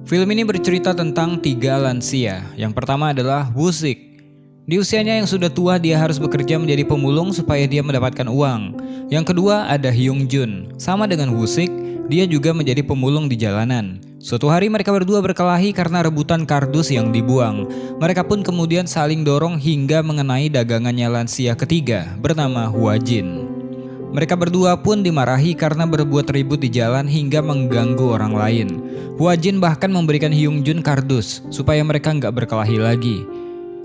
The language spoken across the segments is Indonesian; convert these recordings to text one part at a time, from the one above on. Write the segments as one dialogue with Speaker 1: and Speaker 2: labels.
Speaker 1: Film ini bercerita tentang tiga lansia. Yang pertama adalah Woo-sik. Di usianya yang sudah tua, dia harus bekerja menjadi pemulung supaya dia mendapatkan uang. Yang kedua ada Hyung-jun. Sama dengan Woo-sik, dia juga menjadi pemulung di jalanan. Suatu hari mereka berdua berkelahi karena rebutan kardus yang dibuang. Mereka pun kemudian saling dorong hingga mengenai dagangannya lansia ketiga bernama Hwa-jin. Mereka berdua pun dimarahi karena berbuat ribut di jalan hingga mengganggu orang lain. Hwa-jin bahkan memberikan Hyung-jun kardus supaya mereka nggak berkelahi lagi.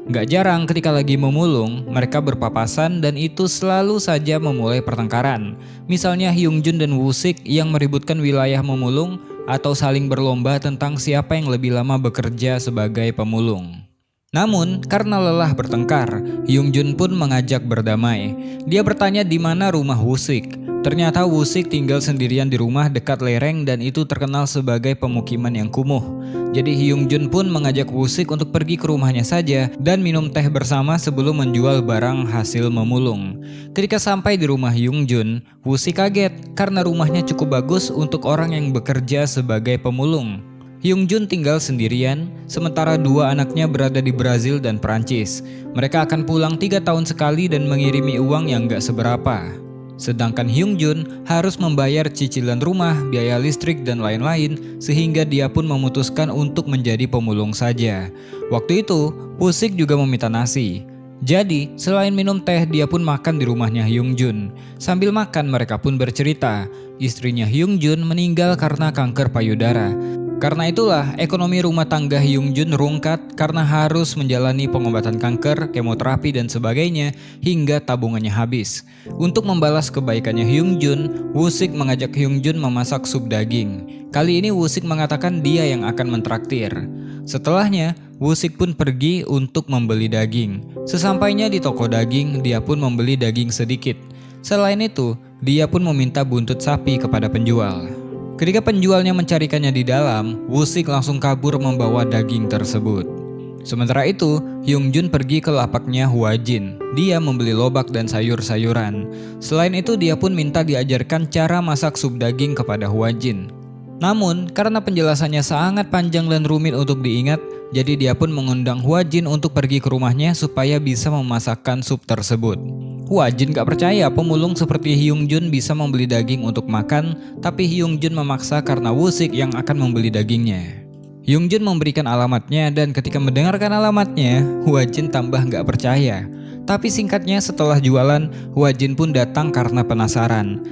Speaker 1: Nggak jarang ketika lagi memulung, mereka berpapasan dan itu selalu saja memulai pertengkaran. Misalnya Hyung-jun dan Woo-sik yang meributkan wilayah memulung atau saling berlomba tentang siapa yang lebih lama bekerja sebagai pemulung. Namun, karena lelah bertengkar, Hyung-jun pun mengajak berdamai. Dia bertanya di mana rumah Woo-sik. Ternyata Woo-sik tinggal sendirian di rumah dekat lereng dan itu terkenal sebagai pemukiman yang kumuh. Jadi Hyung-jun pun mengajak Woo-sik untuk pergi ke rumahnya saja dan minum teh bersama sebelum menjual barang hasil memulung. Ketika sampai di rumah Hyung-jun, Woo-sik kaget karena rumahnya cukup bagus untuk orang yang bekerja sebagai pemulung. Hyung-jun tinggal sendirian, sementara dua anaknya berada di Brazil dan Perancis. Mereka akan pulang 3 tahun sekali dan mengirimi uang yang gak seberapa. Sedangkan Hyung-jun harus membayar cicilan rumah, biaya listrik, dan lain-lain, sehingga dia pun memutuskan untuk menjadi pemulung saja. Waktu itu, Woo-sik juga meminta nasi. Jadi, selain minum teh, dia pun makan di rumahnya Hyung-jun. Sambil makan, mereka pun bercerita. Istrinya Hyung-jun meninggal karena kanker payudara. Karena itulah ekonomi rumah tangga Hyung-jun rungkat karena harus menjalani pengobatan kanker, kemoterapi dan sebagainya hingga tabungannya habis. Untuk membalas kebaikannya Hyung-jun, Woo-sik mengajak Hyung-jun memasak sup daging. Kali ini Woo-sik mengatakan dia yang akan mentraktir. Setelahnya, Woo-sik pun pergi untuk membeli daging. Sesampainya di toko daging, dia pun membeli daging sedikit. Selain itu, dia pun meminta buntut sapi kepada penjual. Ketika penjualnya mencarikannya di dalam, Woo-sik langsung kabur membawa daging tersebut. Sementara itu, Hyung-jun pergi ke lapaknya Hwa-jin. Dia membeli lobak dan sayur-sayuran. Selain itu, dia pun minta diajarkan cara masak sup daging kepada Hwa-jin. Namun, karena penjelasannya sangat panjang dan rumit untuk diingat, jadi dia pun mengundang Hwa-jin untuk pergi ke rumahnya supaya bisa memasakkan sup tersebut. Hwa-jin gak percaya pemulung seperti Hyung-jun bisa membeli daging untuk makan, tapi Hyung-jun memaksa karena Woo-sik yang akan membeli dagingnya. Hyung-jun memberikan alamatnya dan ketika mendengarkan alamatnya, Hwa-jin tambah gak percaya. Tapi singkatnya setelah jualan, Hwa-jin pun datang karena penasaran.